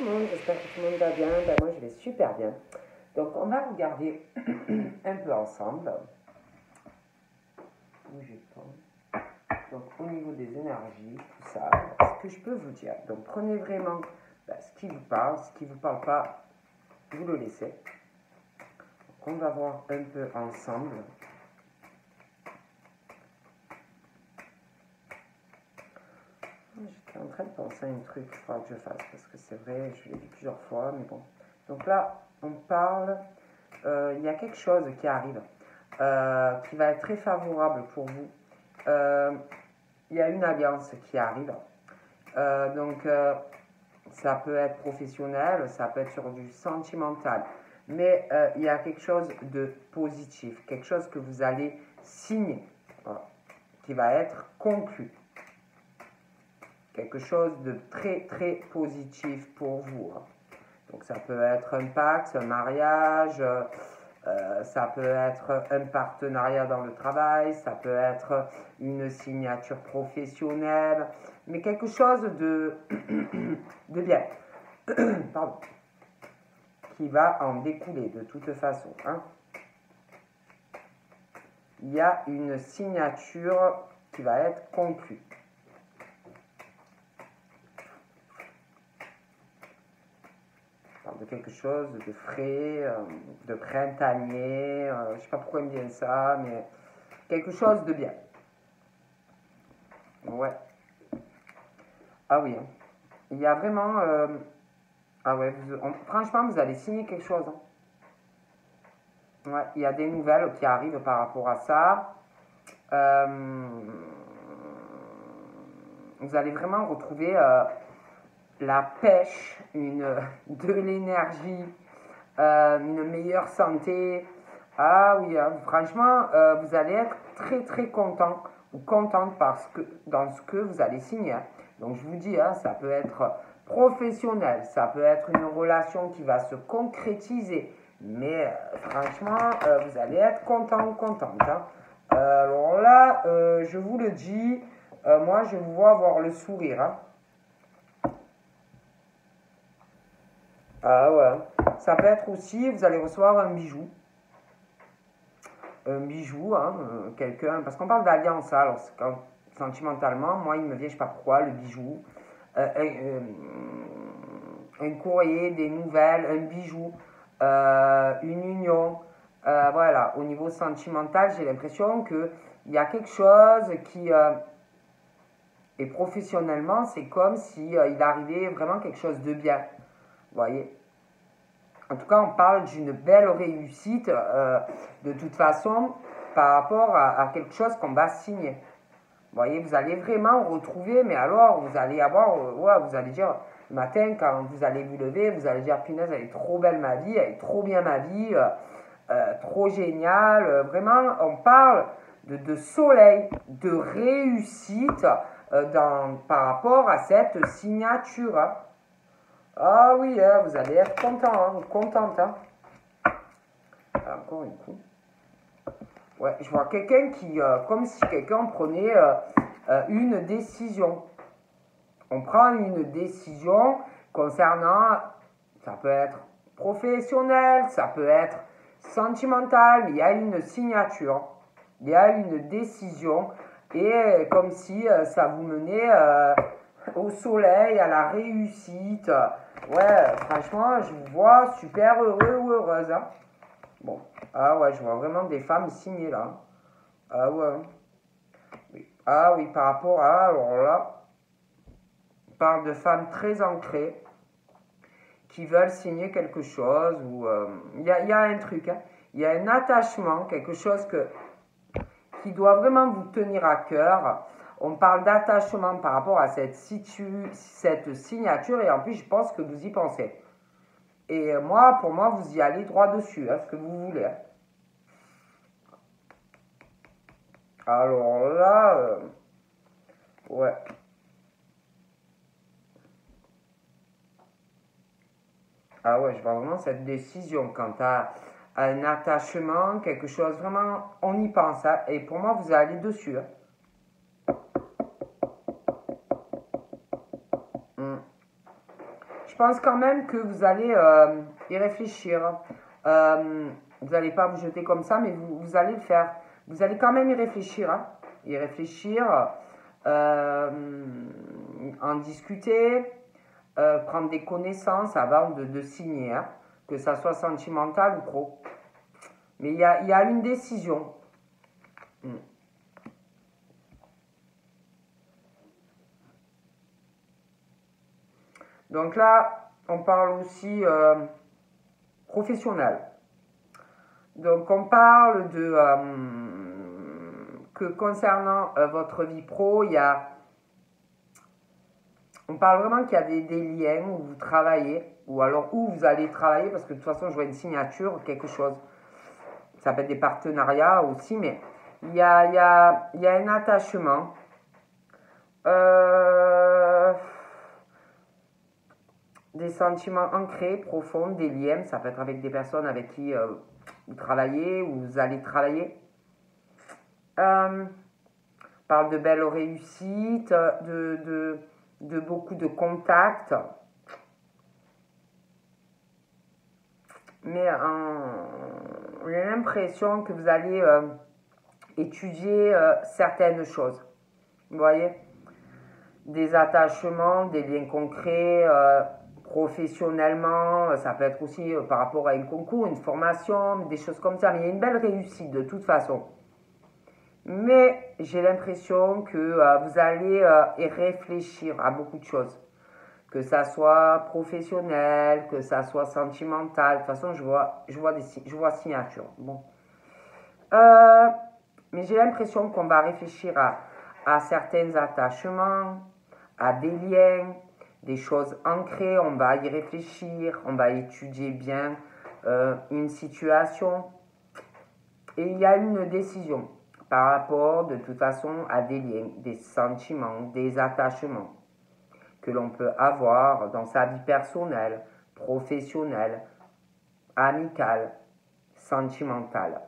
le monde, j'espère que tout le monde va bien. Ben, moi je vais super bien. Donc on va regarder un peu ensemble. Bougez pas. Donc au niveau des énergies, tout ça, ce que je peux vous dire. Donc prenez vraiment ce qui vous parle, ce qui ne vous parle pas, vous le laissez. Donc on va voir un peu ensemble. J'étais en train de penser à un truc qu'il faudra que je fasse, parce que c'est vrai, je l'ai vu plusieurs fois, mais bon. Donc là, on parle, il y a quelque chose qui arrive, qui va être très favorable pour vous. Il y a une alliance qui arrive. Ça peut être professionnel, ça peut être sur du sentimental. Mais il y a quelque chose de positif, quelque chose que vous allez signer, voilà, qui va être conclu. Quelque chose de très très positif pour vous. Donc ça peut être un pacte, un mariage, ça peut être un partenariat dans le travail, ça peut être une signature professionnelle, mais quelque chose de bien, pardon, qui va en découler de toute façon. Hein. Il y a une signature qui va être conclue. De quelque chose de frais, de printanier, je ne sais pas pourquoi il me vient ça, mais quelque chose de bien. Ouais. Ah oui, hein. Il y a vraiment... ah ouais, franchement, vous allez signer quelque chose. Hein. Ouais, il y a des nouvelles qui arrivent par rapport à ça. Vous allez vraiment retrouver... la pêche, de l'énergie, une meilleure santé. Ah oui, hein, franchement, vous allez être très très content ou contente dans ce que vous allez signer. Hein. Donc je vous dis, hein, ça peut être professionnel, ça peut être une relation qui va se concrétiser. Mais franchement, vous allez être content ou contente. Hein. Alors là, je vous le dis, moi je vous vois avoir le sourire. Hein. Ah ouais. Ça peut être aussi, vous allez recevoir un bijou. Un bijou, hein, quelqu'un. Parce qu'on parle d'alliance, alors sentimentalement, moi il me vient, je sais pas pourquoi, le bijou. Un courrier, des nouvelles, un bijou, une union. Voilà, au niveau sentimental, j'ai l'impression qu'il y a quelque chose qui. Et professionnellement, c'est comme si il arrivait vraiment quelque chose de bien. Vous voyez? En tout cas, on parle d'une belle réussite de toute façon par rapport à quelque chose qu'on va signer. Vous voyez, vous allez vraiment retrouver, mais alors vous allez avoir, ouais, vous allez dire, le matin, quand vous allez vous lever, vous allez dire, punaise, elle est trop belle ma vie, elle est trop bien ma vie, trop géniale. Vraiment, on parle de soleil, de réussite par rapport à cette signature. Hein. Ah oui, hein, vous allez être content, hein, contente. Hein. Encore une coup. Ouais, je vois quelqu'un qui, comme si quelqu'un prenait une décision. On prend une décision concernant, ça peut être professionnel, ça peut être sentimental, mais il y a une signature, il y a une décision, et comme si ça vous menait au soleil, à la réussite. Ouais, franchement, je vous vois super heureux ou heureuse. Hein. Bon, ah ouais, je vois vraiment des femmes signées là. Ah ouais. Oui. Ah oui, par rapport à, alors là, on parle de femmes très ancrées qui veulent signer quelque chose ou il y a un truc, hein. Il y a un attachement, quelque chose qui doit vraiment vous tenir à cœur. On parle d'attachement par rapport à cette signature et en plus, je pense que vous y pensez. Et moi, pour moi, vous y allez droit dessus, hein, ce que vous voulez. Hein. Alors là, ouais. Ah ouais, je vois vraiment cette décision quant à un attachement, quelque chose vraiment, on y pense. Hein, et pour moi, vous allez dessus. Hein. Je pense quand même que vous allez y réfléchir. Vous n'allez pas vous jeter comme ça, mais vous allez le faire. Vous allez quand même y réfléchir. Hein. Y réfléchir, en discuter, prendre des connaissances avant de signer. Hein, que ça soit sentimental ou pro. Mais il y a une décision. Donc là, on parle aussi professionnel. Donc on parle de que concernant votre vie pro, on parle vraiment qu'il y a des liens où vous travaillez, ou alors où vous allez travailler, parce que de toute façon je vois une signature, quelque chose. Ça peut être des partenariats aussi, mais il y a un attachement. Des sentiments ancrés, profonds, des liens. Ça peut être avec des personnes avec qui vous travaillez ou vous allez travailler. Parle de belles réussites, de beaucoup de contacts. Mais j'ai l'impression que vous allez étudier certaines choses. Vous voyez? Des attachements, des liens concrets, professionnellement, ça peut être aussi par rapport à un concours, une formation, des choses comme ça. Mais il y a une belle réussite de toute façon. Mais j'ai l'impression que vous allez y réfléchir à beaucoup de choses. Que ça soit professionnel, que ça soit sentimental. De toute façon, je vois signature. Bon. Mais j'ai l'impression qu'on va réfléchir à certains attachements, à des liens, des choses ancrées. On va y réfléchir, on va étudier bien une situation. Et il y a une décision par rapport, de toute façon, à des liens, des sentiments, des attachements que l'on peut avoir dans sa vie personnelle, professionnelle, amicale, sentimentale.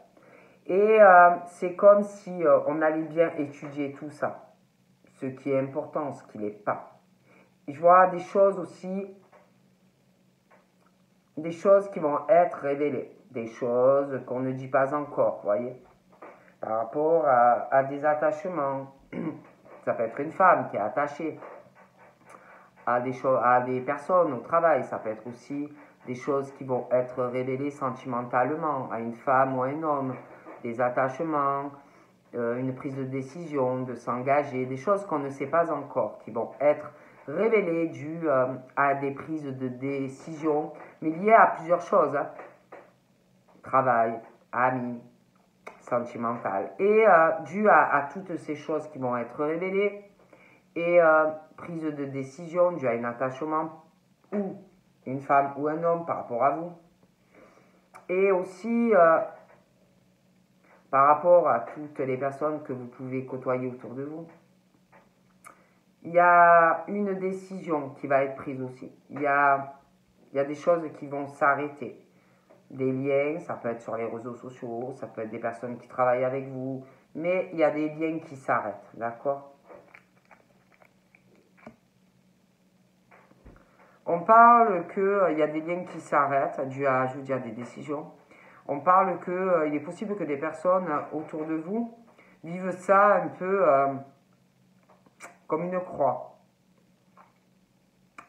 Et c'est comme si on allait bien étudier tout ça, ce qui est important, ce qui n'est pas. Je vois des choses aussi, des choses qui vont être révélées, des choses qu'on ne dit pas encore, voyez, par rapport à des attachements. Ça peut être une femme qui est attachée à des personnes au travail. Ça peut être aussi des choses qui vont être révélées sentimentalement à une femme ou à un homme, des attachements, une prise de décision, de s'engager, des choses qu'on ne sait pas encore, qui vont être révélées dues à des prises de décision, mais liées à plusieurs choses. Hein. Travail, amis, sentimental. Et dû à toutes ces choses qui vont être révélées, et prise de décision due à un attachement ou une femme ou un homme par rapport à vous. Et aussi par rapport à toutes les personnes que vous pouvez côtoyer autour de vous. Il y a une décision qui va être prise aussi. Il y a des choses qui vont s'arrêter. Des liens, ça peut être sur les réseaux sociaux, ça peut être des personnes qui travaillent avec vous, mais il y a des liens qui s'arrêtent, d'accord? On parle qu'il y a des liens qui s'arrêtent dû à, je veux dire, des décisions. On parle qu'il est possible que des personnes autour de vous vivent ça un peu comme une croix.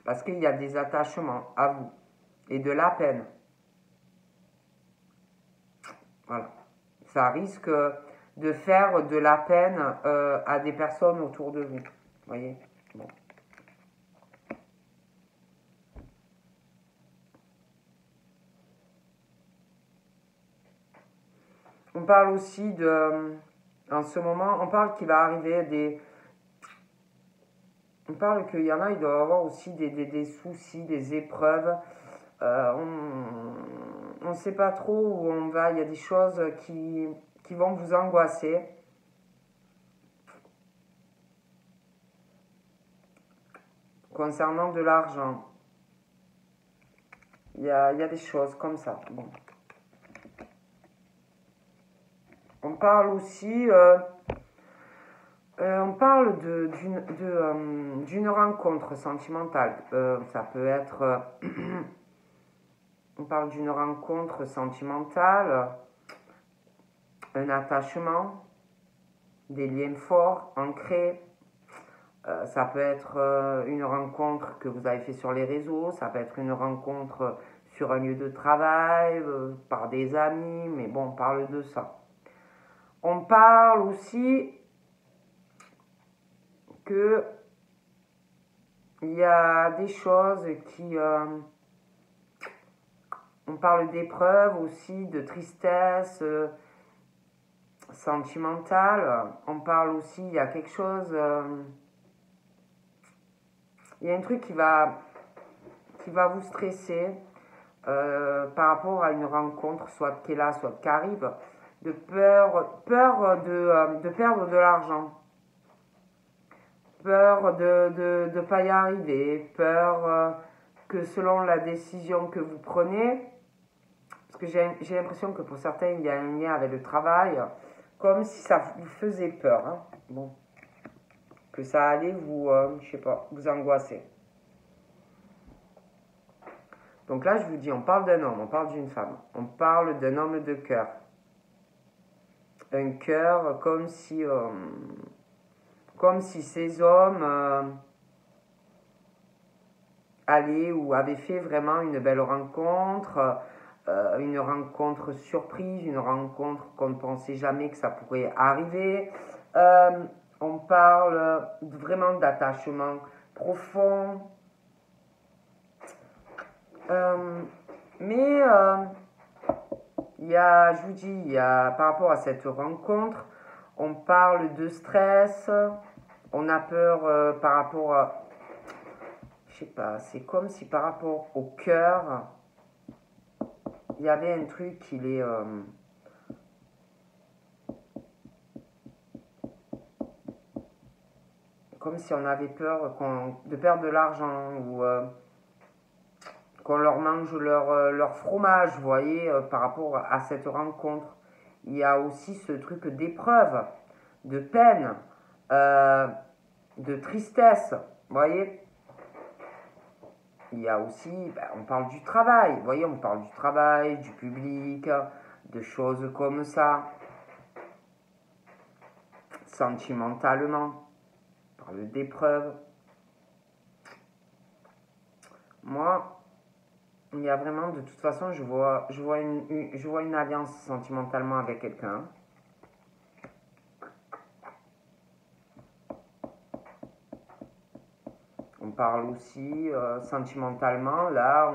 Parce qu'il y a des attachements à vous et de la peine. Voilà. Ça risque de faire de la peine à des personnes autour de vous. Vous voyez? Bon. On parle aussi en ce moment, on parle qu'il va arriver on parle qu'il y en a, il doit y avoir aussi des soucis, des épreuves. On ne sait pas trop où on va, il y a des choses qui vont vous angoisser. Concernant de l'argent, il y a des choses comme ça. Bon. On parle aussi On parle d'une rencontre sentimentale. Ça peut être... on parle d'une rencontre sentimentale, un attachement, des liens forts, ancrés. Ça peut être une rencontre que vous avez fait sur les réseaux, ça peut être une rencontre sur un lieu de travail, par des amis, mais bon, on parle de ça. On parle aussi que il y a des choses qui... on parle d'épreuves aussi, de tristesse sentimentale. On parle aussi, il y a quelque chose... il y a un truc qui va vous stresser par rapport à une rencontre, soit qui est là, soit qui arrive, de peur de perdre de l'argent, peur de ne pas y arriver, peur que selon la décision que vous prenez, parce que j'ai l'impression que pour certains, il y a un lien avec le travail, comme si ça vous faisait peur, hein. Bon, que ça allait vous, je sais pas, vous angoisser. Donc là, je vous dis, on parle d'un homme, on parle d'une femme, on parle d'un homme de cœur. Un cœur comme si ces hommes allaient ou avaient fait vraiment une belle rencontre, une rencontre surprise, une rencontre qu'on ne pensait jamais que ça pourrait arriver. On parle vraiment d'attachement profond. Mais je vous dis, par rapport à cette rencontre, on parle de stress, on a peur par rapport à, je sais pas, c'est comme si par rapport au cœur, il y avait un truc qui est... comme si on avait peur de perdre de l'argent ou qu'on leur mange leur fromage, vous voyez, par rapport à cette rencontre. Il y a aussi ce truc d'épreuve, de peine, de tristesse, vous voyez. Il y a aussi, on parle du travail, vous voyez, on parle du travail, du public, de choses comme ça, sentimentalement, on parle d'épreuves. Moi, il y a vraiment, de toute façon, je vois une alliance sentimentalement avec quelqu'un. On parle aussi sentimentalement, là,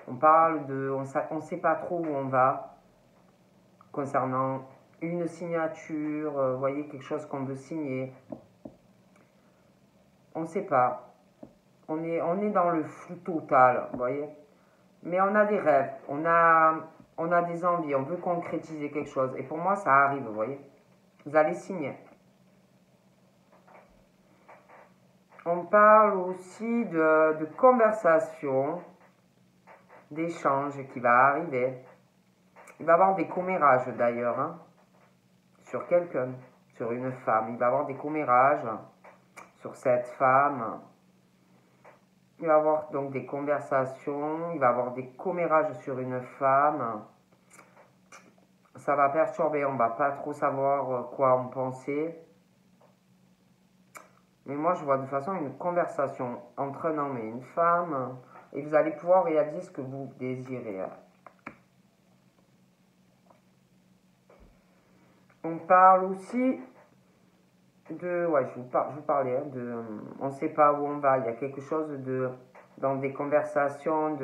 on parle de, on sait pas trop où on va concernant une signature, vous voyez, quelque chose qu'on veut signer. On ne sait pas. On est dans le flou total, vous voyez. Mais on a des rêves, on a des envies, on veut concrétiser quelque chose. Et pour moi, ça arrive, vous voyez. Vous allez signer. On parle aussi de conversation, d'échange qui va arriver. Il va y avoir des commérages d'ailleurs, hein, sur quelqu'un, sur une femme. Il va y avoir des commérages sur cette femme. Il va y avoir donc des conversations, il va y avoir des commérages sur une femme. Ça va perturber, on ne va pas trop savoir quoi en penser. Mais moi, je vois de toute façon une conversation entre un homme et une femme. Et vous allez pouvoir réaliser ce que vous désirez. On parle aussi de... Ouais, je vous parlais de... on ne sait pas où on va. Il y a quelque chose de... dans des conversations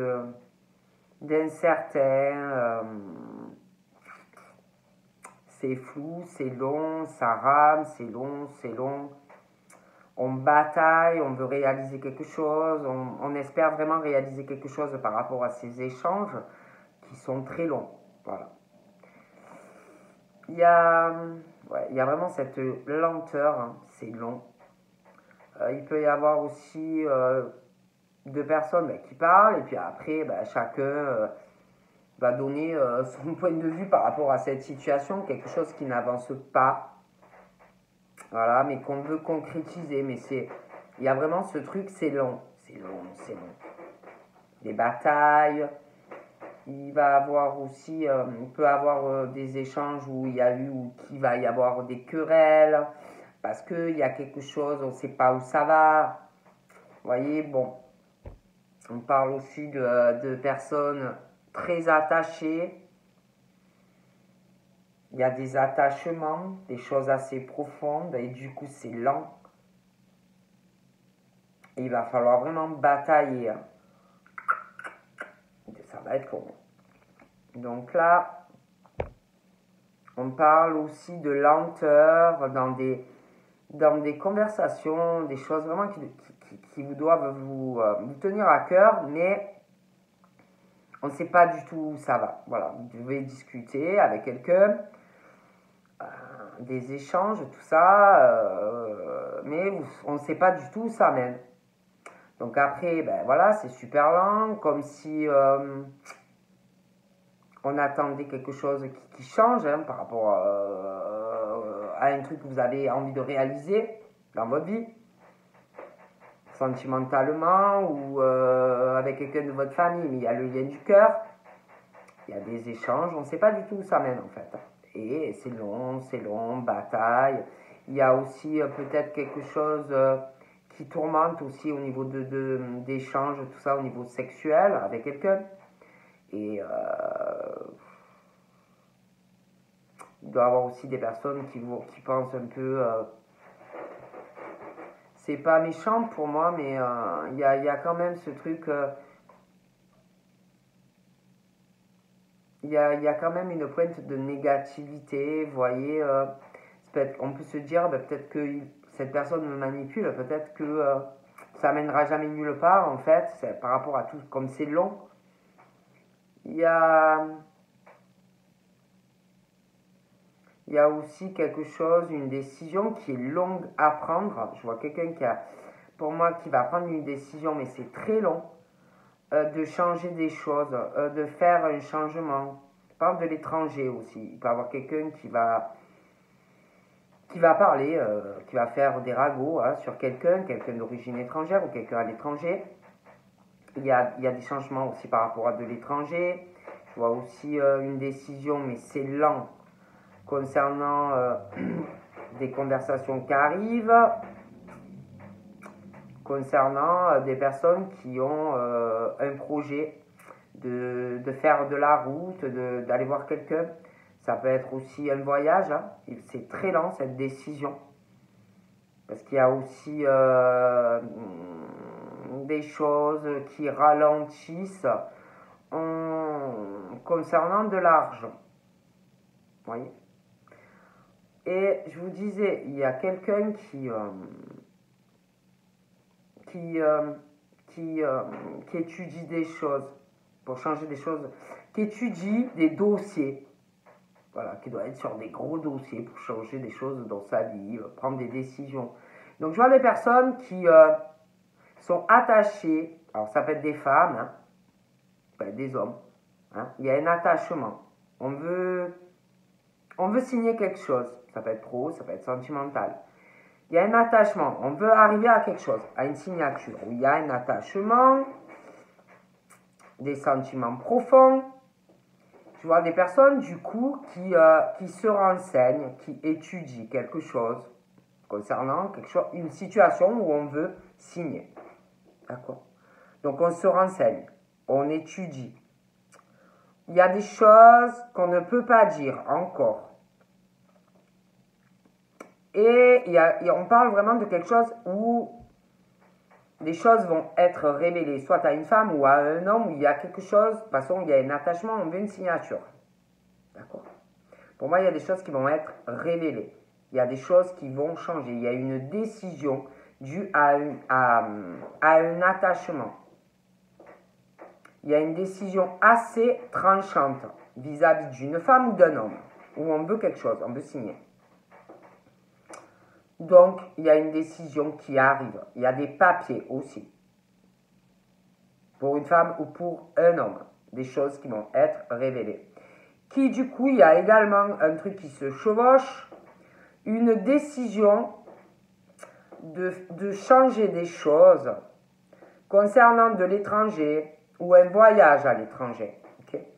d'incertain. C'est flou, c'est long, ça rame, c'est long, c'est long. On bataille, on veut réaliser quelque chose, on espère vraiment réaliser quelque chose par rapport à ces échanges qui sont très longs. Voilà. Il y a vraiment cette lenteur, hein, c'est long. Il peut y avoir aussi deux personnes qui parlent et puis après chacun va donner son point de vue par rapport à cette situation, quelque chose qui n'avance pas. Voilà, mais qu'on veut concrétiser. Mais il y a vraiment ce truc, c'est long. C'est long, c'est long. Des batailles. Il va avoir aussi, il peut avoir des échanges où il y a eu, ou qu'il va y avoir des querelles. Parce qu'il y a quelque chose, on ne sait pas où ça va. Vous voyez, bon. On parle aussi de personnes très attachées. Il y a des attachements, des choses assez profondes et du coup c'est lent. Et il va falloir vraiment batailler. Ça va être long. Donc là, on parle aussi de lenteur dans des conversations, des choses vraiment qui vous doivent vous tenir à cœur, mais on ne sait pas du tout où ça va. Voilà, vous devez discuter avec quelqu'un, des échanges, tout ça, mais on ne sait pas du tout où ça mène. Donc après, ben voilà, c'est super lent, comme si on attendait quelque chose qui change par rapport à un truc que vous avez envie de réaliser dans votre vie, sentimentalement ou avec quelqu'un de votre famille, mais il y a le lien du cœur, il y a des échanges, on ne sait pas du tout où ça mène en fait. Et c'est long, bataille. Il y a aussi peut-être quelque chose qui tourmente aussi au niveau d'échanges, tout ça, au niveau sexuel avec quelqu'un. Et il doit y avoir aussi des personnes qui pensent un peu... c'est pas méchant pour moi, mais il y a quand même ce truc... il y a quand même une pointe de négativité, vous voyez. On peut se dire, peut-être que cette personne me manipule, peut-être que ça mènera jamais nulle part, en fait, par rapport à tout, comme c'est long. Il y a aussi quelque chose, une décision qui est longue à prendre. Je vois quelqu'un pour moi, qui va prendre une décision, mais c'est très long, de changer des choses, de faire un changement. Je parle de l'étranger aussi. Il peut y avoir quelqu'un qui va parler, qui va faire des ragots sur quelqu'un d'origine étrangère ou quelqu'un à l'étranger. Il y a des changements aussi par rapport à de l'étranger. Je vois aussi une décision, mais c'est lent, concernant des conversations qui arrivent, concernant des personnes qui ont un projet de faire de la route, d'aller voir quelqu'un. Ça peut être aussi un voyage, c'est très lent cette décision. Parce qu'il y a aussi des choses qui ralentissent concernant de l'argent. Vous voyez ? Et je vous disais, il y a quelqu'un qui étudie des choses, pour changer des choses, qui étudie des dossiers, voilà, qui doit être sur des gros dossiers pour changer des choses dans sa vie, prendre des décisions. Donc je vois des personnes qui sont attachées, alors ça peut être des femmes, ça peut être des hommes, il y a un attachement. On veut signer quelque chose, ça peut être pro, ça peut être sentimental. Il y a un attachement, on veut arriver à quelque chose, à une signature, où il y a un attachement, des sentiments profonds. Je vois des personnes, du coup, qui se renseignent, qui étudient quelque chose concernant une situation où on veut signer. D'accord ? Donc, on se renseigne, on étudie. Il y a des choses qu'on ne peut pas dire encore. Et on parle vraiment de quelque chose où les choses vont être révélées, soit à une femme ou à un homme, où il y a quelque chose, de toute façon, il y a un attachement, on veut une signature. D'accord ? Pour moi, il y a des choses qui vont être révélées. Il y a des choses qui vont changer. Il y a une décision due à un attachement. Il y a une décision assez tranchante vis-à-vis d'une femme ou d'un homme, où on veut quelque chose, on veut signer. Donc, il y a une décision qui arrive. Il y a des papiers aussi. Pour une femme ou pour un homme. Des choses qui vont être révélées. Du coup, il y a également un truc qui se chevauche. Une décision de changer des choses concernant de l'étranger ou un voyage à l'étranger. Okay?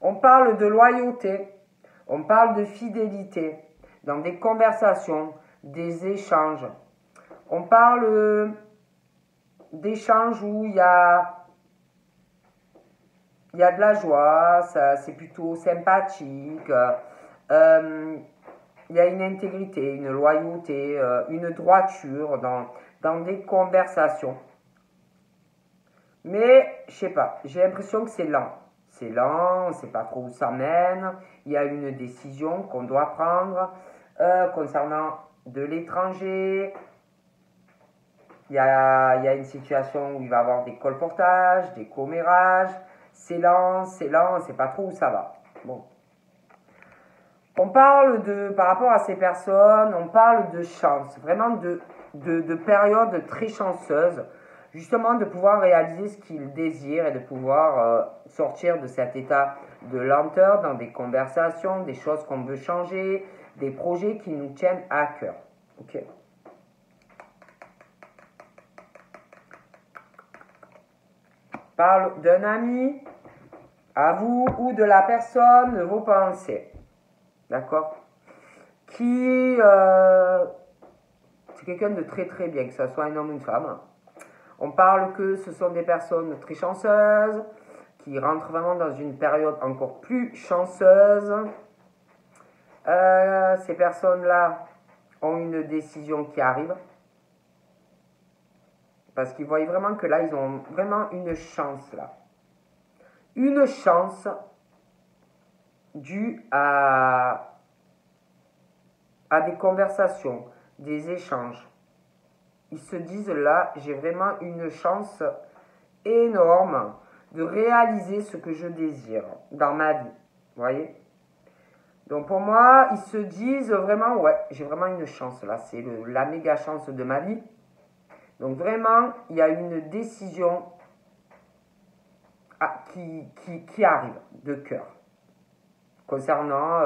On parle de loyauté, on parle de fidélité dans des conversations, des échanges. On parle d'échanges où il y a de la joie, c'est plutôt sympathique, il y a une intégrité, une loyauté, une droiture dans des conversations. Mais, je sais pas, j'ai l'impression que c'est lent. C'est lent, on ne sait pas trop où ça mène. Il y a une décision qu'on doit prendre concernant de l'étranger. Il y a une situation où il va y avoir des colportages, des commérages. C'est lent, on ne sait pas trop où ça va. Bon. On parle par rapport à ces personnes, on parle de chance, vraiment de périodes très chanceuses, justement de pouvoir réaliser ce qu'ils désirent et de pouvoir sortir de cet état de lenteur dans des conversations, des choses qu'on veut changer, des projets qui nous tiennent à cœur. Ok. Parle d'un ami à vous ou de la personne de vos pensées. D'accord? Qui c'est quelqu'un de très très bien, que ce soit un homme ou une femme. On parle que ce sont des personnes très chanceuses, qui rentrent vraiment dans une période encore plus chanceuse. Ces personnes-là ont une décision qui arrive. Parce qu'ils voient vraiment que là, ils ont vraiment une chance là. Une chance due à des conversations, des échanges. Ils se disent là, j'ai vraiment une chance énorme de réaliser ce que je désire dans ma vie. Vous voyez? Donc pour moi, ils se disent vraiment, ouais, j'ai vraiment une chance là, c'est la méga chance de ma vie. Donc vraiment, il y a une décision qui arrive de cœur concernant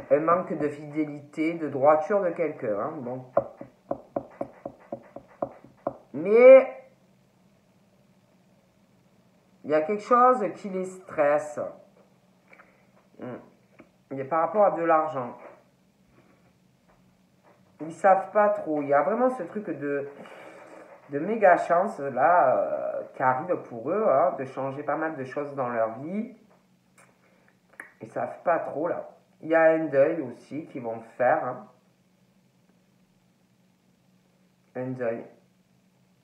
un manque de fidélité, de droiture de quelqu'un. Hein, bon. Mais il y a quelque chose qui les stresse. Il y a par rapport à de l'argent. Ils ne savent pas trop. Il y a vraiment ce truc de méga chance là qui arrive pour eux, hein, de changer pas mal de choses dans leur vie. Ils ne savent pas trop là. Il y a un deuil aussi qu'ils vont faire. Hein. Un deuil.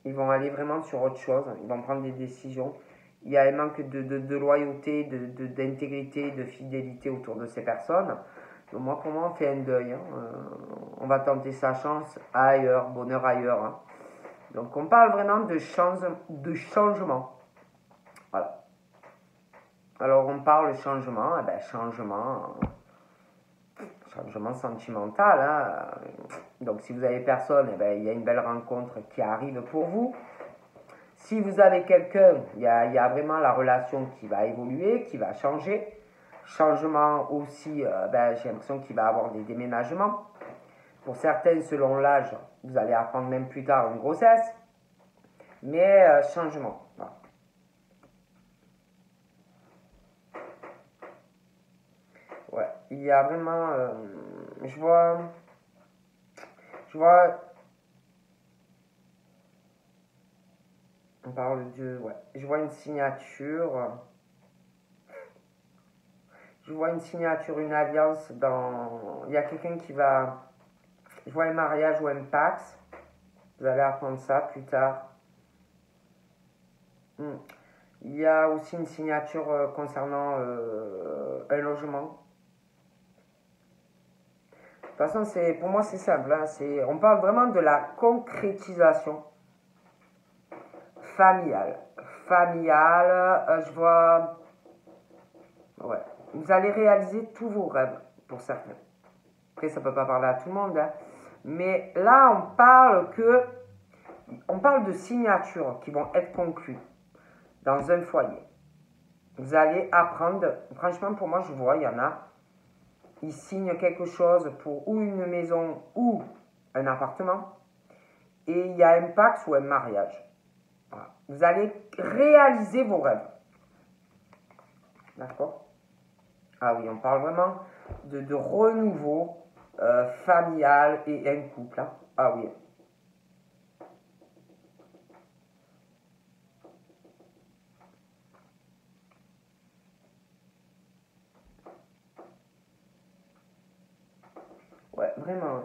Ils vont aller vraiment sur autre chose. Ils vont prendre des décisions. Il y a un manque de loyauté, d'intégrité, de fidélité autour de ces personnes. Donc moi, pour moi, on fait un deuil. Hein. On va tenter sa chance ailleurs, bonheur ailleurs. Hein. Donc on parle vraiment de changement. Voilà. Alors on parle changement. Eh ben, changement sentimental. Hein. Donc si vous avez personne, eh ben, il y a une belle rencontre qui arrive pour vous. Si vous avez quelqu'un, il y a vraiment la relation qui va évoluer, qui va changer. Changement aussi, j'ai l'impression qu'il va y avoir des déménagements. Pour certains, selon l'âge, vous allez apprendre même plus tard une grossesse. Mais changement. Voilà. Ouais, il y a vraiment... je vois... On parle de... Ouais, je vois une signature. Je vois une signature, une alliance dans... Il y a quelqu'un qui va... Je vois un mariage ou un pax. Vous allez apprendre ça plus tard. Il y a aussi une signature concernant un logement. De toute façon, pour moi, c'est simple. Hein, on parle vraiment de la concrétisation familiale. Je vois... Ouais. Vous allez réaliser tous vos rêves, pour certains. Après, ça ne peut pas parler à tout le monde. Hein. Mais là, on parle de signatures qui vont être conclues dans un foyer. Vous allez apprendre, franchement pour moi je vois, il y en a, ils signent quelque chose pour ou une maison ou un appartement et il y a un pacte ou un mariage. Voilà. Vous allez réaliser vos rêves. D'accord? Ah oui, on parle vraiment de renouveau familial et un couple. Hein. Ah oui. Ouais, vraiment. Hein.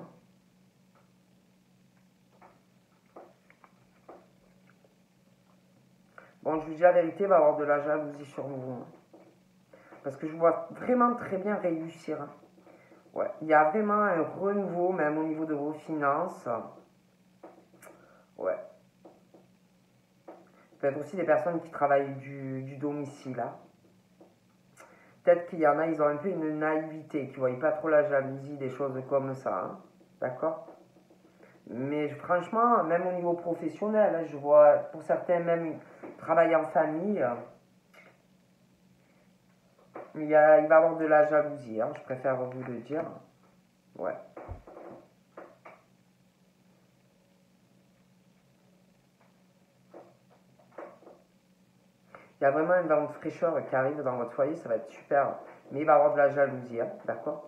Bon, je vous dis la vérité, il va y avoir de la jalousie sur vous. Hein. Parce que je vois vraiment très bien réussir. Hein. Ouais, il y a vraiment un renouveau, même au niveau de vos finances. Ouais. Peut-être aussi des personnes qui travaillent du domicile. Hein. Peut-être qu'il y en a, ils ont un peu une naïveté, qui ne voient pas trop la jalousie, des choses comme ça. Hein. D'accord? Mais franchement, même au niveau professionnel, hein, je vois pour certains même travailler en famille, il va y avoir de la jalousie, hein, je préfère vous le dire. Ouais. Il y a vraiment une vent de fraîcheur qui arrive dans votre foyer, ça va être super. Mais il va y avoir de la jalousie, hein, d'accord?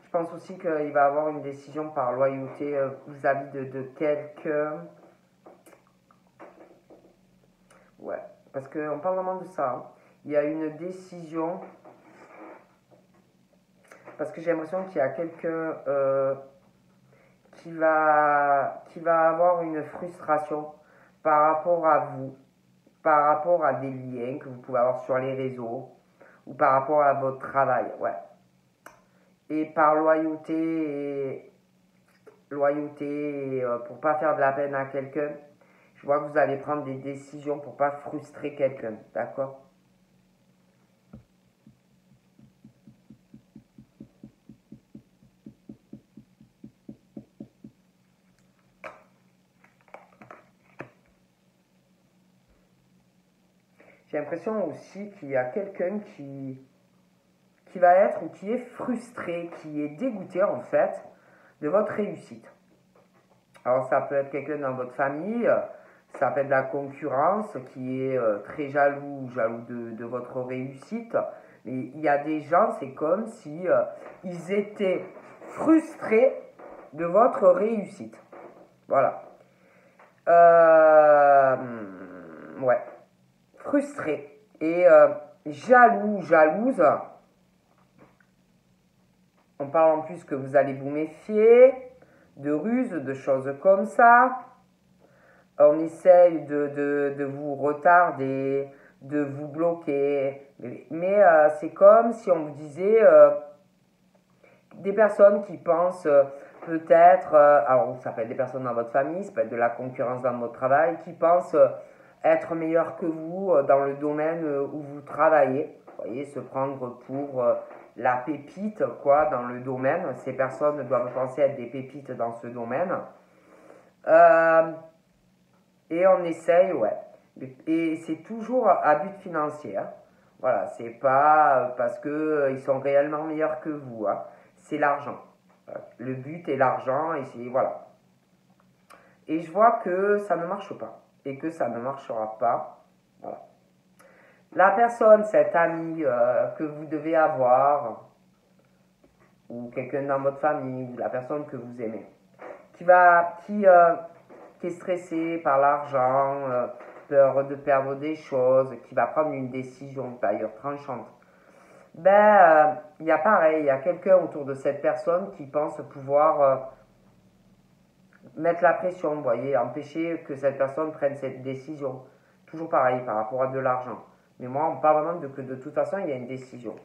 Je pense aussi qu'il va y avoir une décision par loyauté vis-à-vis de quelqu'un. Ouais, parce qu'on parle vraiment de ça. Hein. Il y a une décision, parce que j'ai l'impression qu'il y a quelqu'un qui va avoir une frustration par rapport à vous, par rapport à des liens que vous pouvez avoir sur les réseaux ou par rapport à votre travail. Ouais. Et par loyauté pour pas faire de la peine à quelqu'un, je vois que vous allez prendre des décisions pour pas frustrer quelqu'un. D'accord? J'ai l'impression aussi qu'il y a quelqu'un qui va être ou qui est frustré, qui est dégoûté en fait de votre réussite. Alors ça peut être quelqu'un dans votre famille, ça peut être de la concurrence qui est très jaloux de votre réussite. Mais il y a des gens, c'est comme si ils étaient frustrés de votre réussite. Voilà. Ouais. Frustrés et jalouse. On parle en plus que vous allez vous méfier de ruses, de choses comme ça. On essaye de vous retarder, de vous bloquer. Mais c'est comme si on vous disait des personnes qui pensent peut-être, alors ça peut être des personnes dans votre famille, ça peut être de la concurrence dans votre travail, qui pensent être meilleurs que vous dans le domaine où vous travaillez. Vous voyez, se prendre pour la pépite, quoi, dans le domaine. Ces personnes doivent penser être des pépites dans ce domaine. Et on essaye, ouais. Et c'est toujours à but financier. Hein. Voilà, c'est pas parce qu'ils sont réellement meilleurs que vous. Hein. C'est l'argent. Le but est l'argent et c'est voilà. Et je vois que ça ne marche pas et que ça ne marchera pas. Voilà. La personne, cet ami que vous devez avoir, ou quelqu'un dans votre famille, ou la personne que vous aimez, qui est stressé par l'argent, peur de perdre des choses, qui va prendre une décision d'ailleurs tranchante. Ben, il y a pareil, il y a quelqu'un autour de cette personne qui pense pouvoir mettre la pression, vous voyez, empêcher que cette personne prenne cette décision. Toujours pareil par rapport à de l'argent. Mais moi, on parle vraiment que de toute façon, il y a une décision.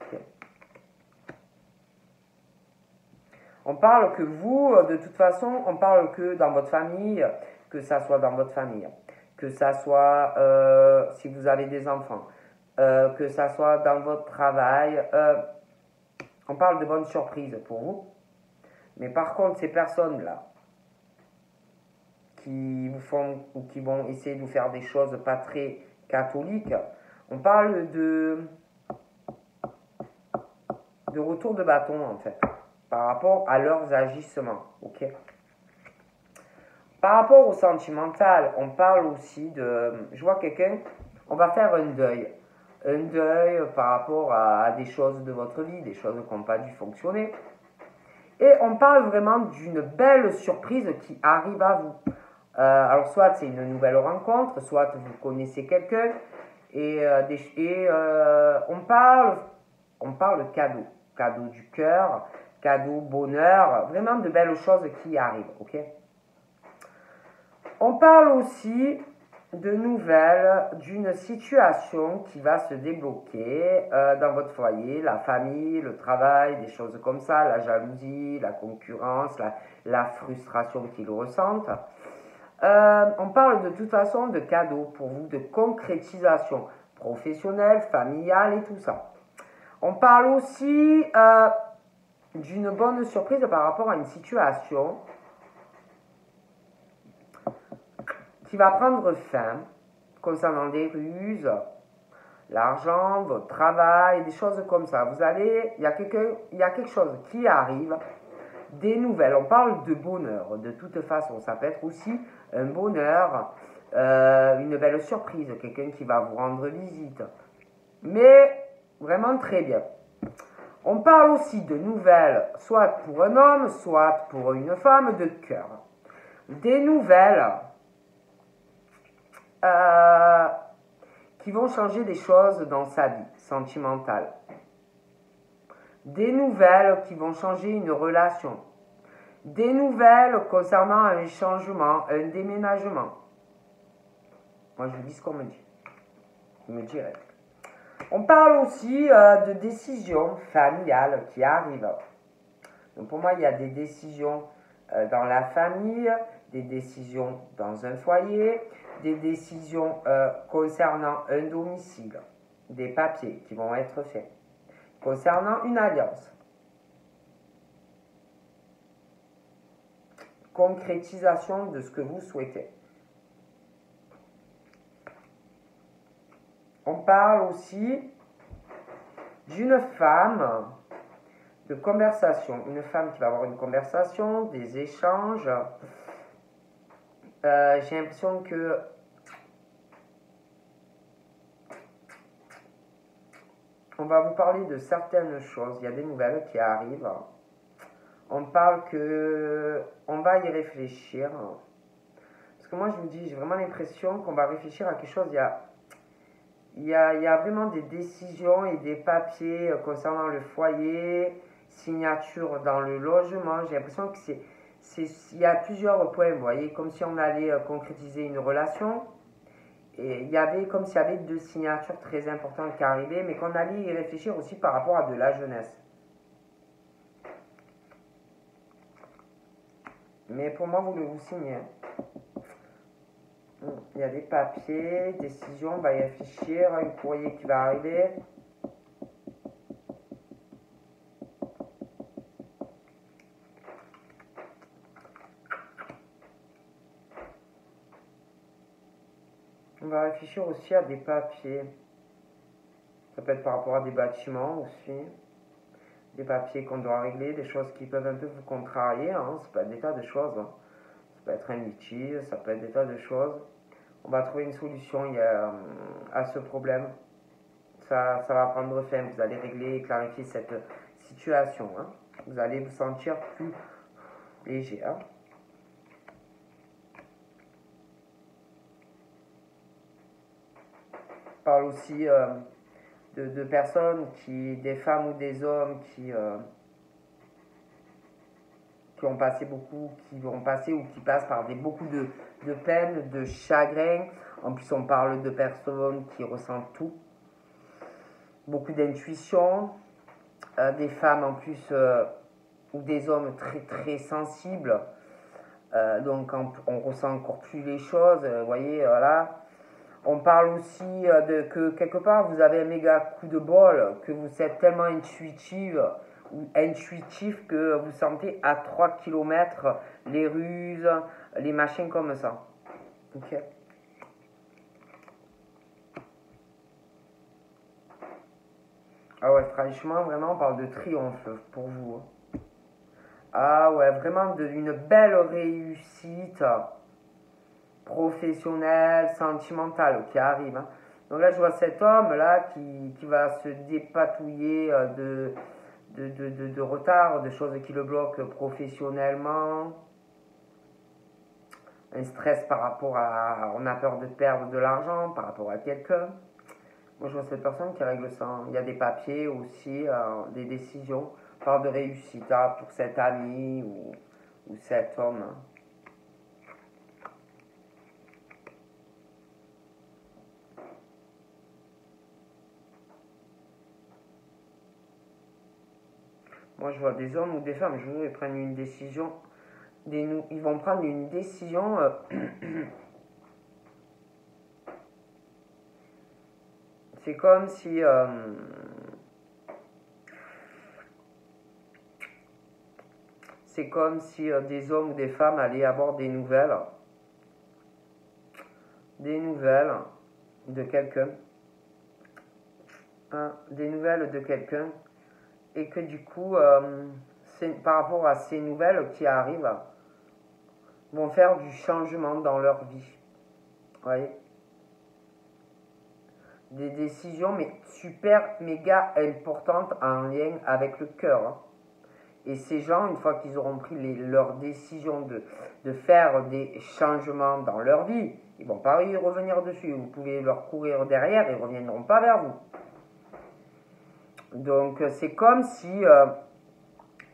Okay. On parle que vous, de toute façon, on parle que dans votre famille, que ça soit dans votre famille, que ça soit si vous avez des enfants, que ça soit dans votre travail. On parle de bonnes surprises pour vous. Mais par contre, ces personnes-là, qui vous font ou qui vont essayer de vous faire des choses pas très catholiques. On parle de retour de bâton en fait, par rapport à leurs agissements. Ok. Par rapport au sentimental, on parle aussi de... Je vois quelqu'un, on va faire un deuil. Un deuil par rapport à des choses de votre vie, des choses qui n'ont pas dû fonctionner. Et on parle vraiment d'une belle surprise qui arrive à vous. Alors soit c'est une nouvelle rencontre, soit vous connaissez quelqu'un. Et on parle cadeau. Cadeau du cœur, cadeau bonheur. Vraiment de belles choses qui arrivent. Ok. On parle aussi de nouvelles d'une situation qui va se débloquer dans votre foyer, la famille, le travail, des choses comme ça, la jalousie, la concurrence, la frustration qu'ils ressentent. On parle de toute façon de cadeaux pour vous, de concrétisation professionnelle, familiale et tout ça. On parle aussi d'une bonne surprise par rapport à une situation qui va prendre fin concernant des ruses, l'argent, votre travail, des choses comme ça. Il y a quelque chose qui arrive, des nouvelles. On parle de bonheur, de toute façon. Ça peut être aussi un bonheur, une belle surprise, quelqu'un qui va vous rendre visite. Mais vraiment très bien. On parle aussi de nouvelles, soit pour un homme, soit pour une femme de cœur. Des nouvelles qui vont changer des choses dans sa vie sentimentale. Des nouvelles qui vont changer une relation. Des nouvelles concernant un changement, un déménagement. Moi, je vous dis ce qu'on me dit. Vous me direz. On parle aussi de décisions familiales qui arrivent. Donc pour moi, il y a des décisions dans la famille, des décisions dans un foyer, des décisions concernant un domicile, des papiers qui vont être faits, concernant une alliance, concrétisation de ce que vous souhaitez. On parle aussi d'une femme de conversation, une femme qui va avoir une conversation, des échanges. J'ai l'impression que on va vous parler de certaines choses. Il y a des nouvelles qui arrivent. On parle que on va y réfléchir. Parce que moi, je vous dis, j'ai vraiment l'impression qu'on va réfléchir à quelque chose. Il y a vraiment des décisions et des papiers concernant le foyer, signature dans le logement. J'ai l'impression que il y a plusieurs points, vous voyez, comme si on allait concrétiser une relation. Et il y avait comme s'il y avait deux signatures très importantes qui arrivaient, mais qu'on allait y réfléchir aussi par rapport à de la jeunesse. Mais pour moi, vous signez. Il y a des papiers, décisions, on va y réfléchir, un courrier qui va arriver. On va réfléchir aussi à des papiers. Ça peut être par rapport à des bâtiments aussi. Des papiers qu'on doit régler, des choses qui peuvent un peu vous contrarier. Ça peut être des tas de choses. Ça peut être un litige, ça peut être des tas de choses. On va trouver une solution à ce problème. Ça va prendre fin. Vous allez régler et clarifier cette situation. Vous allez vous sentir plus léger. On parle aussi de personnes, des femmes ou des hommes qui ont passé beaucoup, qui vont passer ou qui passent par beaucoup de peine, de chagrin. En plus, on parle de personnes qui ressentent tout. Beaucoup d'intuition. Des femmes en plus, ou des hommes très très sensibles. Donc on ressent encore plus les choses. Vous voyez, voilà. On parle aussi que quelque part vous avez un méga coup de bol, que vous êtes tellement intuitive intuitif que vous sentez à 3 km, les ruses, les machins comme ça. Ok. Ah ouais, franchement, vraiment, on parle de triomphe pour vous. Ah ouais, vraiment d'une belle réussite professionnelle, sentimentale qui arrive. Hein. Donc là, je vois cet homme-là qui va se dépatouiller de retard, de choses qui le bloquent professionnellement. Un stress par rapport à... On a peur de perdre de l'argent par rapport à quelqu'un. Moi, je vois cette personne qui règle ça. Il y a des papiers aussi, des décisions. On parle de réussite pour cet ami ou cet homme. Hein. Moi, je vois des hommes ou des femmes, je veux, ils prennent une décision. Ils vont prendre une décision. C'est comme si. C'est comme si des hommes ou des femmes allaient avoir des nouvelles. Des nouvelles de quelqu'un. Hein, des nouvelles de quelqu'un. Et que du coup, par rapport à ces nouvelles qui arrivent, vont faire du changement dans leur vie. Vous voyez, des décisions mais super méga importantes en lien avec le cœur. Hein. Et ces gens, une fois qu'ils auront pris leurs décisions de faire des changements dans leur vie, ils ne vont pas y revenir dessus. Vous pouvez leur courir derrière, ils ne reviendront pas vers vous. Donc c'est comme si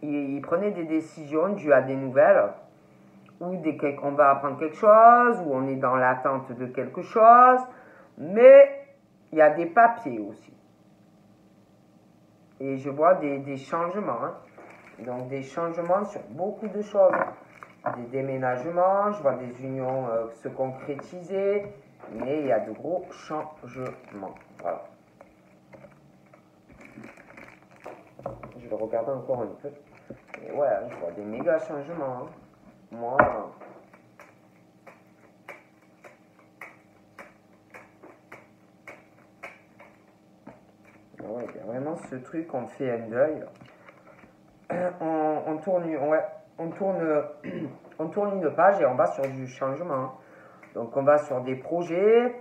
ils prenaient des décisions dues à des nouvelles, ou on va apprendre quelque chose, ou on est dans l'attente de quelque chose, mais il y a des papiers aussi. Et je vois des changements, hein. Donc des changements sur beaucoup de choses. Des déménagements, je vois des unions se concrétiser, mais il y a de gros changements. Voilà. Je vais regarder encore un peu. Et ouais, je vois des méga changements. Hein. Moi, ouais, il y a vraiment ce truc, on fait un deuil. On tourne une page et on va sur du changement. Donc on va sur des projets,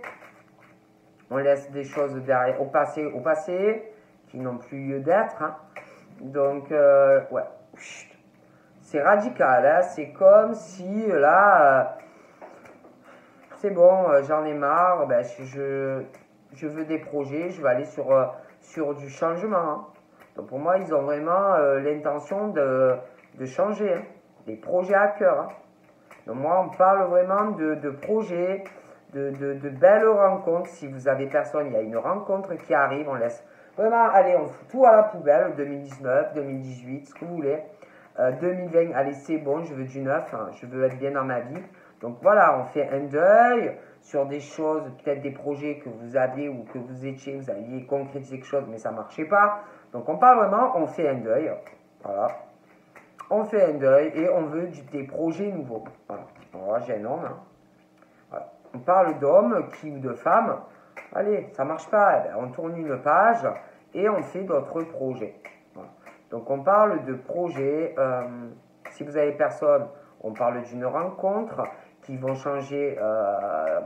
on laisse des choses derrière, au passé, qui n'ont plus lieu d'être. Hein. Donc ouais, c'est radical. Hein. C'est comme si là, c'est bon, j'en ai marre. Ben, je veux des projets, je vais aller sur du changement. Hein. Donc pour moi, ils ont vraiment l'intention de changer. Hein. Des projets à cœur. Hein. Donc moi, on parle vraiment de projets, de belles rencontres. Si vous avez personne, il y a une rencontre qui arrive, on laisse vraiment, allez, on fout tout à la poubelle, 2019, 2018, ce que vous voulez. 2020, allez, c'est bon, je veux du neuf, hein, je veux être bien dans ma vie. Donc voilà, on fait un deuil sur des choses, peut-être des projets que vous aviez ou que vous alliez concrétiser quelque chose, mais ça ne marchait pas. Donc on parle vraiment, on fait un deuil. Voilà. On fait un deuil et on veut des projets nouveaux. Voilà. Alors, j'ai un homme. Hein. Voilà. On parle d'hommes ou de femmes. Allez, ça ne marche pas. Eh bien, on tourne une page et on fait d'autres projets. Voilà. Donc on parle de projets. Si vous avez personne, on parle d'une rencontre qui vont changer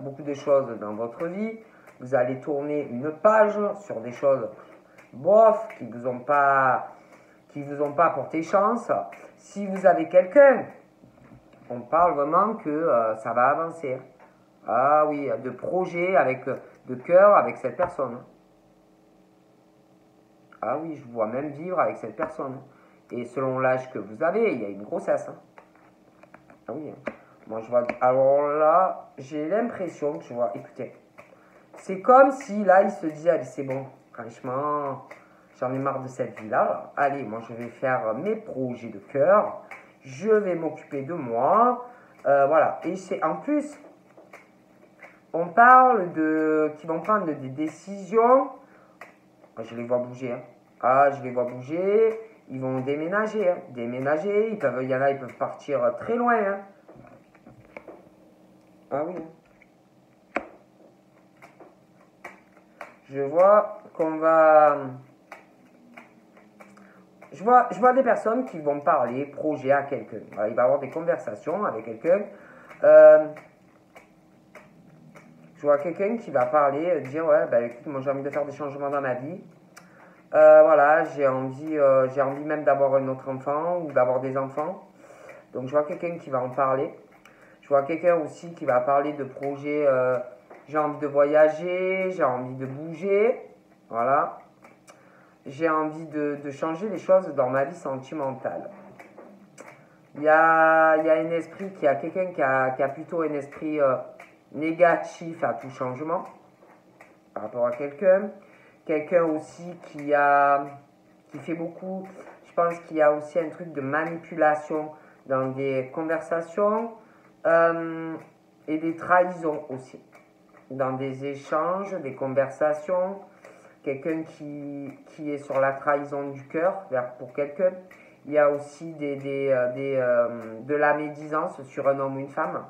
beaucoup de choses dans votre vie. Vous allez tourner une page sur des choses bof qui vous ont pas apporté chance. Si vous avez quelqu'un, on parle vraiment que ça va avancer. Ah oui, de projet de cœur avec cette personne. Ah oui, je vois même vivre avec cette personne. Et selon l'âge que vous avez, il y a une grossesse. Hein. Ah oui. Moi, je vois. Alors là, j'ai l'impression que je vois. Écoutez, c'est comme si là, il se disait, allez, c'est bon, franchement, j'en ai marre de cette vie-là. Allez, moi, je vais faire mes projets de cœur. Je vais m'occuper de moi. Voilà. Et c'est en plus, on parle qui vont prendre des décisions. Je les vois bouger. Hein. Ah, je les vois bouger. Ils vont déménager, hein. Déménager, il y en a, ils peuvent partir très loin. Hein. Ah oui. Je vois qu'on va... Je vois des personnes qui vont parler projet à quelqu'un. Il va y avoir des conversations avec quelqu'un. Je vois quelqu'un qui va parler, dire ouais, bah, écoute, moi j'ai envie de faire des changements dans ma vie. Voilà, j'ai envie même d'avoir un autre enfant ou d'avoir des enfants. Donc je vois quelqu'un qui va en parler. Je vois quelqu'un aussi qui va parler de projets. J'ai envie de voyager, j'ai envie de bouger. Voilà. J'ai envie de changer les choses dans ma vie sentimentale. Il y a un esprit qui a quelqu'un qui a plutôt un esprit négatif à tout changement par rapport à quelqu'un. Quelqu'un aussi qui fait beaucoup, je pense qu'il y a aussi un truc de manipulation dans des conversations et des trahisons aussi. Dans des échanges, des conversations, quelqu'un qui est sur la trahison du cœur pour quelqu'un. Il y a aussi de la médisance sur un homme ou une femme.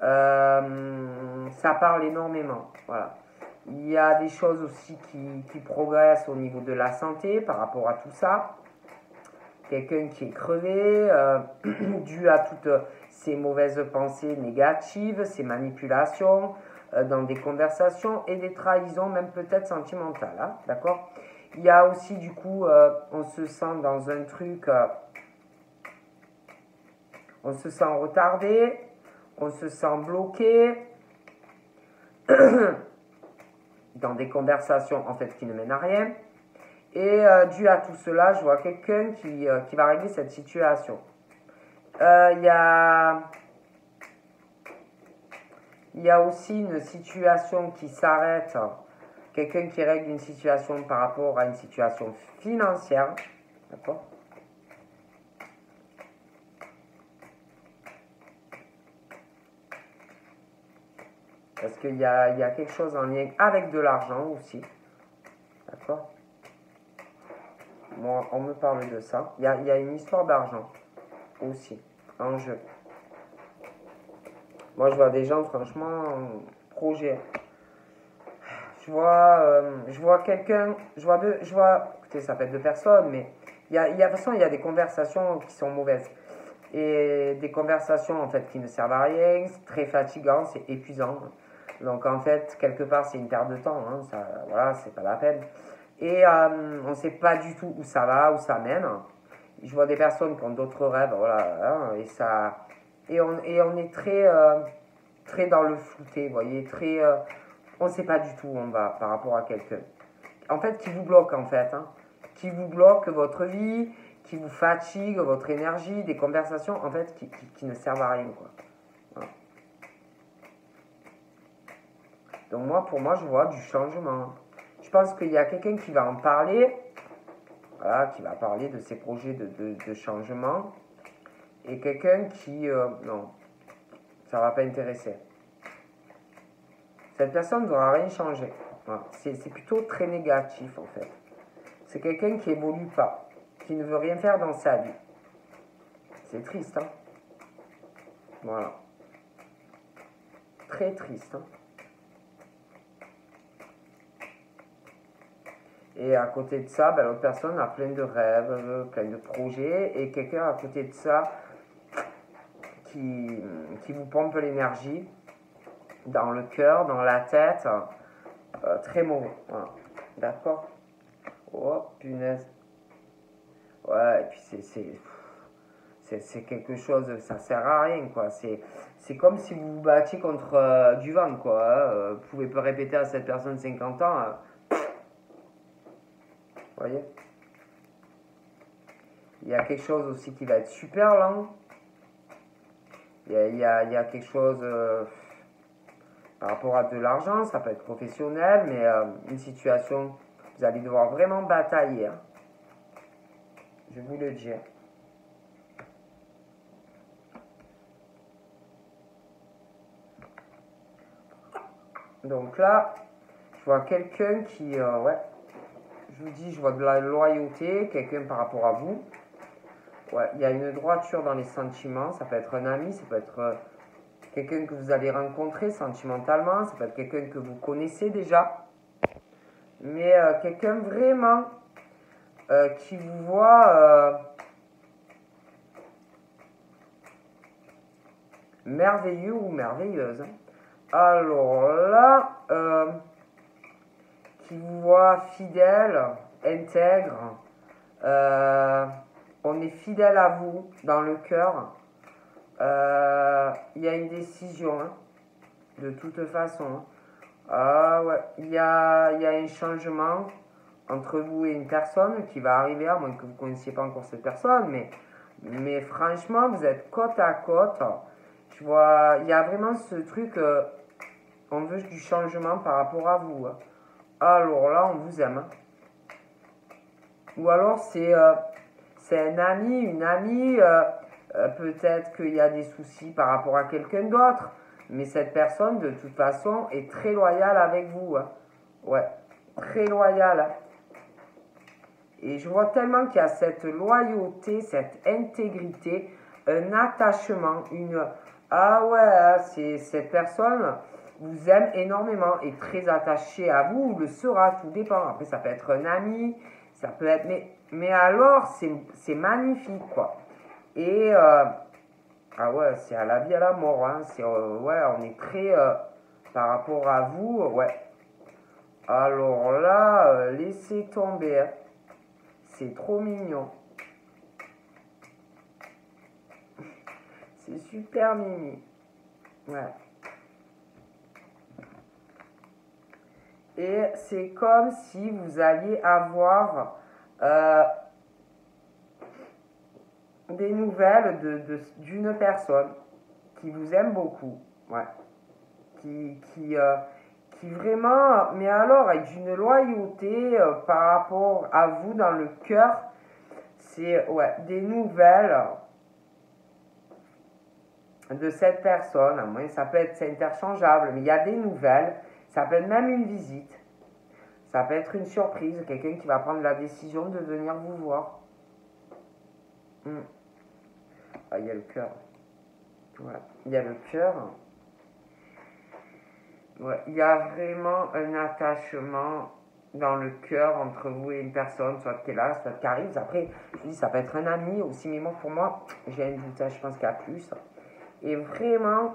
Ça parle énormément. Voilà. Il y a des choses aussi qui progressent au niveau de la santé par rapport à tout ça. Quelqu'un qui est crevé, dû à toutes ces mauvaises pensées négatives, ces manipulations dans des conversations et des trahisons, même peut-être sentimentales. Hein, d'accord ? Il y a aussi, du coup, on se sent dans un truc, on se sent retardé, on se sent bloqué dans des conversations en fait qui ne mènent à rien. Et dû à tout cela, je vois quelqu'un qui va régler cette situation. Il y a aussi une situation qui s'arrête, quelqu'un qui règle une situation par rapport à une situation financière. D'accord ? Parce qu'il y a quelque chose en lien avec de l'argent aussi. D'accord ? Moi, on me parle de ça. Il y a une histoire d'argent aussi en jeu. Moi, je vois des gens, franchement, projet. Je vois quelqu'un, écoutez, ça peut être deux personnes, mais de toute façon, il y a des conversations qui sont mauvaises. Et des conversations, en fait, qui ne servent à rien, c'est très fatigant, c'est épuisant. Donc, en fait, quelque part, c'est une perte de temps, hein, ça, voilà, c'est pas la peine. Et on ne sait pas du tout où ça va, où ça mène. Je vois des personnes qui ont d'autres rêves, voilà, hein, et on est très dans le flouté, vous voyez, on ne sait pas du tout où on va par rapport à quelqu'un. En fait, qui vous bloque, en fait, hein, qui vous bloque votre vie, qui vous fatigue, votre énergie, des conversations, en fait, qui ne servent à rien, quoi. Voilà. Donc pour moi, je vois du changement. Je pense qu'il y a quelqu'un qui va en parler, voilà, qui va parler de ses projets de changement, et quelqu'un qui, non, ça ne va pas intéresser. Cette personne ne va rien changer. Voilà. C'est plutôt très négatif, en fait. C'est quelqu'un qui évolue pas, qui ne veut rien faire dans sa vie. C'est triste, hein. Voilà. Très triste, hein. Et à côté de ça, l'autre personne a plein de rêves, plein de projets, et quelqu'un à côté de ça qui vous pompe l'énergie dans le cœur, dans la tête, très mauvais. Voilà. D'accord ? Oh, punaise. Ouais, et puis c'est quelque chose, ça sert à rien, quoi. C'est comme si vous vous battiez contre du vent, quoi. Hein. Vous pouvez pas répéter à cette personne 50 ans. Vous voyez ? Il y a quelque chose aussi qui va être super lent. Il y a quelque chose par rapport à de l'argent, ça peut être professionnel, mais une situation, vous allez devoir vraiment batailler. Hein. Je vous le dis. Donc là, je vois quelqu'un qui, ouais, je vous dis, je vois de la loyauté, quelqu'un par rapport à vous. Ouais, il y a une droiture dans les sentiments. Ça peut être un ami, ça peut être quelqu'un que vous allez rencontrer sentimentalement, ça peut être quelqu'un que vous connaissez déjà. Mais quelqu'un vraiment qui vous voit merveilleux ou merveilleuse. Alors là, qui vous voit fidèle, intègre, on est fidèle à vous dans le cœur. Il y a une décision, hein, de toute façon. Hein. Ah ouais, il y a un changement entre vous et une personne qui va arriver, à moins que vous ne connaissiez pas encore cette personne, mais franchement, vous êtes côte à côte. Je vois, il y a vraiment ce truc, on veut du changement par rapport à vous. Hein. Alors là, on vous aime. Hein. Ou alors, c'est un ami, une amie, peut-être qu'il y a des soucis par rapport à quelqu'un d'autre, mais cette personne, de toute façon, est très loyale avec vous. Hein. Ouais, très loyale. Hein. Et je vois tellement qu'il y a cette loyauté, cette intégrité, un attachement, une... Ah ouais, c'est cette personne vous aime énormément, est très attachée à vous, ou le sera, tout dépend. Après, ça peut être un ami, ça peut être... Mais alors, c'est magnifique, quoi. Et... ah ouais, c'est à la vie, à la mort. Hein. Ouais, on est très... par rapport à vous, ouais. Alors là, laissez tomber. Hein. C'est trop mignon. C'est super mimi. Ouais. Et c'est comme si vous alliez avoir des nouvelles d'une personne qui vous aime beaucoup. Ouais. Qui vraiment, mais alors, avec une loyauté par rapport à vous dans le cœur, c'est ouais, des nouvelles de cette personne. Moi, ça peut être interchangeable, mais il y a des nouvelles. Ça peut être même une visite. Ça peut être une surprise, quelqu'un qui va prendre la décision de venir vous voir. Ah, il y a le cœur. Ouais, il y a le cœur. Ouais, il y a vraiment un attachement dans le cœur entre vous et une personne, soit qui est là, soit qui arrive. Après, je dis, ça peut être un ami aussi, mais moi, pour moi, j'ai un doute, je pense qu'il y a plus. Et vraiment,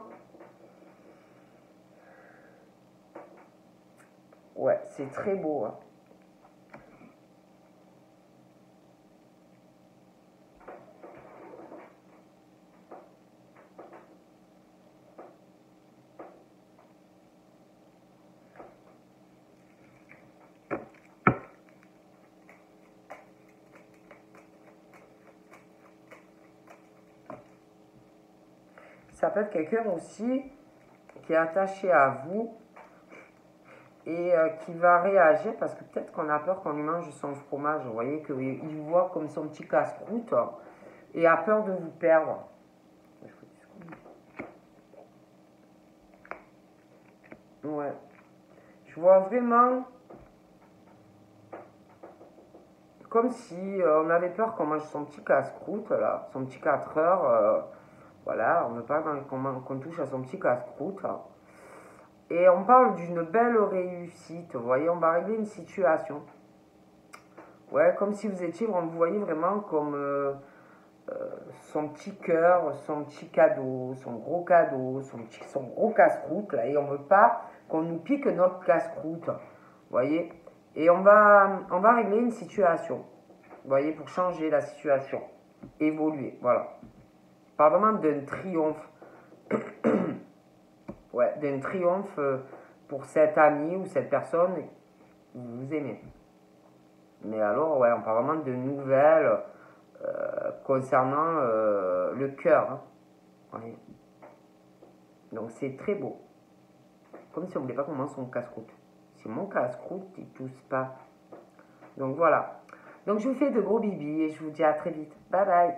ouais, c'est très beau. Hein. Ça peut être quelqu'un aussi qui est attaché à vous et qui va réagir parce que peut-être qu'on a peur qu'on lui mange son fromage. Vous voyez qu'il vous voit comme son petit casse-croûte et a peur de vous perdre. Ouais. Je vois vraiment comme si on avait peur qu'on mange son petit casse-croûte, là, son petit 4 heures. Voilà, on ne veut pas qu'on touche à son petit casse-croûte. Et on parle d'une belle réussite. Vous voyez, on va régler une situation. Ouais, comme si vous étiez, on vous voyez vraiment comme son petit cœur, son petit cadeau, son gros casse-croûte, là. Et on ne veut pas qu'on nous pique notre casse-croûte. Vous voyez? Et on va régler une situation. Vous voyez, pour changer la situation. Évoluer, voilà. Pas vraiment d'un triomphe. Ouais, d'un triomphe pour cet ami ou cette personne que vous aimez. Mais alors, ouais, on parle vraiment de nouvelles concernant le cœur. Hein. Ouais. Donc c'est très beau. Comme si on ne voulait pas qu'on mange son casse-croûte. Si mon casse-croûte, il ne tousse pas. Donc voilà. Donc je vous fais de gros bibis et je vous dis à très vite. Bye bye.